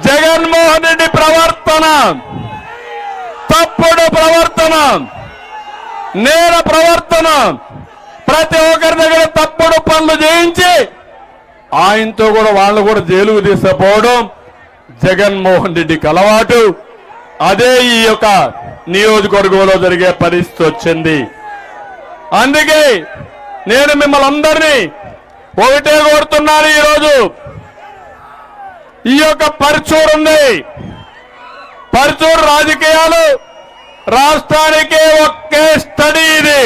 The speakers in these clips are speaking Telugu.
జగన్మోహన్ రెడ్డి ప్రవర్తన తప్పుడు ప్రవర్తన, నేర ప్రవర్తన, ప్రతి ఒక్కరి దగ్గర తప్పుడు పనులు చేయించి ఆయనతో కూడా వాళ్ళు కూడా జైలుకు తీసుకుపోవడం జగన్మోహన్ రెడ్డికి అలవాటు. అదే ఈ యొక్క నియోజకవర్గంలో జరిగే పరిస్థితి వచ్చింది. అందుకే నేను మిమ్మల్ని అందరినీ ఒకటే కోరుతున్నాను. ఈరోజు ఈ యొక్క పరుచూరు ఉంది, పరుచూరు రాజకీయాలు రాష్ట్రానికి ఒకే స్టడీ. ఇది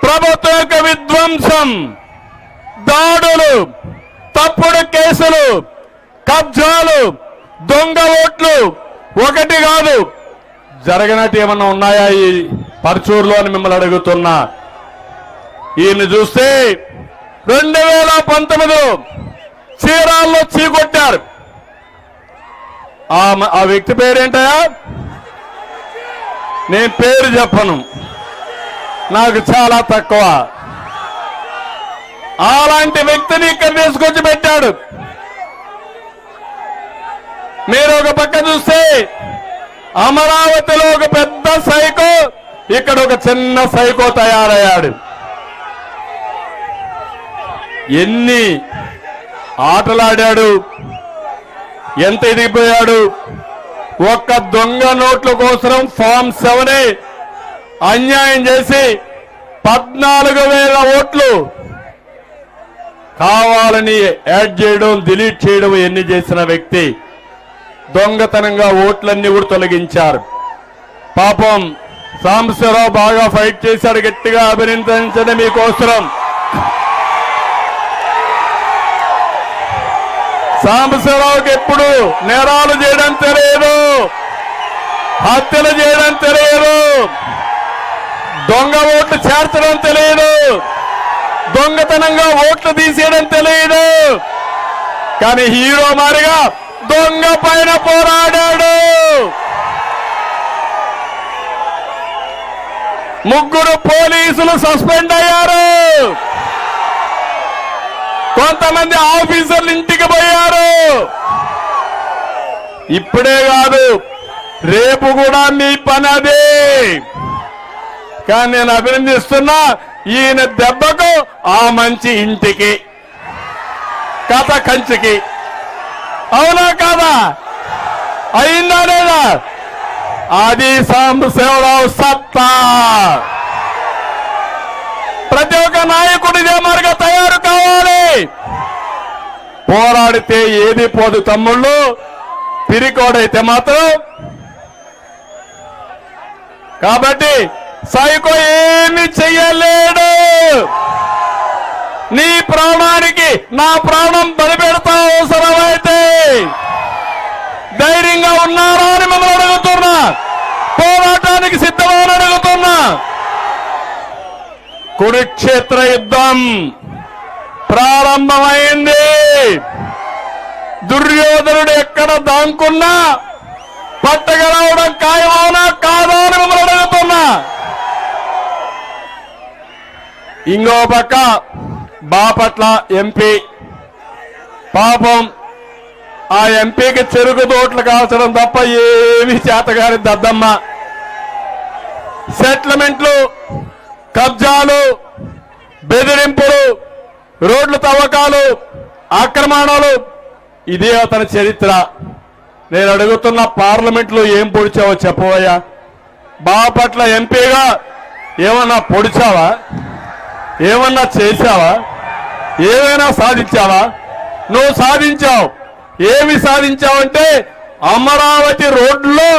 ప్రభుత్వ యొక్క విధ్వంసం, దాడులు, తప్పుడు కేసులు, కబ్జాలు, దొంగ ఓట్లు ఒకటి కాదు. జరగనట్టు ఏమన్నా ఉన్నాయా ఈ పరుచూరులో అని మిమ్మల్ని అడుగుతున్నా. ఈయన్ని చూస్తే 2019 చీరాల్లో చీకొట్టారు. ఆ వ్యక్తి పేరేంటయా? నేను పేరు చెప్పను, నాకు చాలా తక్కువ. అలాంటి వ్యక్తిని ఇక్కడ తీసుకొచ్చి పెట్టాడు. మీరు ఒక పక్క చూస్తే అమరావతిలో ఒక పెద్ద సైకో, ఇక్కడ ఒక చిన్న సైకో తయారయ్యాడు. ఎన్ని ఆటలాడాడు, ఎంత ఎదిగిపోయాడు. ఒక్క దొంగ నోట్ల కోసం ఫామ్ 7 అన్యాయం చేసి 14,000 ఓట్లు కావాలని యాడ్ చేయడం, డిలీట్ చేయడం ఎన్ని చేసిన వ్యక్తి. దొంగతనంగా ఓట్లన్నీ కూడా తొలగించారు. పాపం సాంబశివరావు బాగా ఫైట్ చేశాడు. గట్టిగా అభినందించండి మీకోసం. సాంబశివరావుకి ఎప్పుడు నేరాలు చేయడం తెలియదు, హత్యలు చేయడం తెలియదు, దొంగ ఓట్లు చేర్చడం తెలియదు, దొంగతనంగా ఓట్లు తీసేయడం తెలియదు. కానీ హీరో మారిగా దొంగ పైన పోరాడాడు. 3 పోలీసులు సస్పెండ్ అయ్యారు. కొంతమంది ఆఫీసర్లు ఇంటికి పోయారు. ఇప్పుడే కాదు, రేపు కూడా మీ పని అదే. కానీ నేను అభినందిస్తున్నా, ఈయన దెబ్బకు ఆ మంచి ఇంటికి, కథ కంచికి. అవునా కాదా? అయిందా లేదా? అది సాంబశివరావు సత్తా. ప్రతి ఒక్క నాయకుడు ఇదే మార్గం తయారు కావాలి. పోరాడితే ఏది పోదు తమ్ముళ్ళు, పిరికోడైతే మాత్రం. కాబట్టి సైకో ఏమి చెయ్యలేడు. నీ ప్రాణానికి నా ప్రాణం బలిపెడతా అవసరమైతే ధైర్యంగా ఉన్నారా అని మిమ్మల్ని అడుగుతున్నా. పోరాటానికి సిద్ధమని అడుగుతున్నా. కురుక్షేత్ర యుద్ధం ప్రారంభమైంది. దుర్యోధనుడు ఎక్కడ దాంకున్నా పట్టగలవడం ఖాయమవునా కాదా అని మిమ్మల్ని అడుగుతున్నా. ఇంకో పక్క బాపట్ల ఎంపీ, పాపం ఆ ఎంపీకి చెరుకు తోటలు కాల్చడం తప్ప ఏమీ చేతగాని దద్దమ్మ. సెటిల్మెంట్లు, కబ్జాలు, బెదిరింపులు, రోడ్లు తవ్వకాలు, ఆక్రమణలు, ఇదే అతని చరిత్ర. నేను అడుగుతున్న, పార్లమెంట్లో ఏం పొడిచావో చెప్పవయ్యా. బాపట్ల ఎంపీగా ఏమన్నా పొడిచావా? ఏమన్నా చేశావా? ఏమైనా సాధించావా? నువ్వు సాధించావు. ఏమి సాధించావంటే అమరావతి రోడ్లో